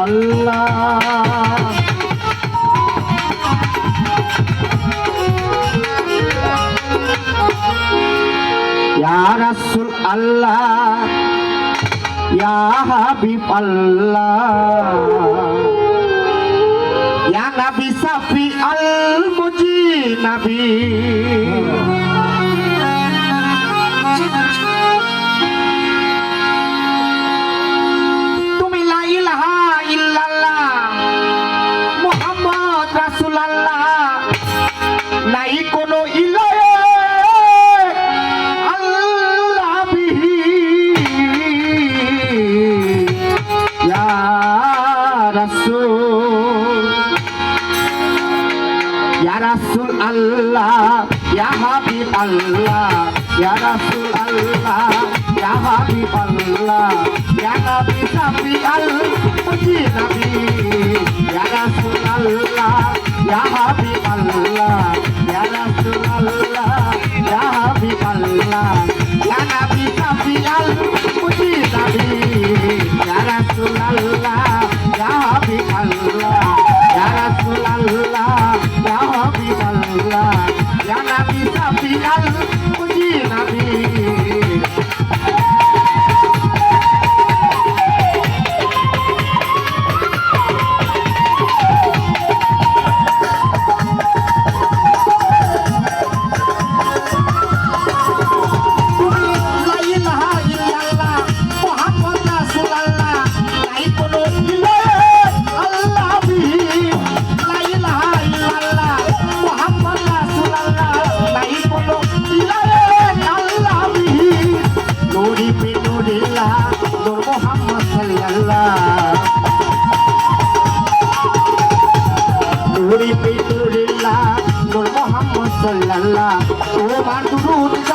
আল্লাহ ইয়া রাসূল আল্লাহ ইয়া হাবিব আল্লাহ ইয়া নবী সাফি আল মুজিনাবি তুমি লা ইলাহা ইল্লাল্লাহ মুহাম্মদ রাসূলুল্লাহ নাই কোনো ইলাহ Rasul Allah ya Habib Allah ya Rasul Allah ya Habib Allah ya Nabi Safi al Muji Nabi ya Rasul Allah ya Habib Allah ya Rasul Allah ya Habib Allah ya Nabi Safi al Muji Nabi ya Rasul Allah ya Habib Allah ya Rasul Allah ya Habib Allah ya Nabi Safi al Muji Nabi Nuri Pitulillah Nur Muhammad Sallallahu Umar Durud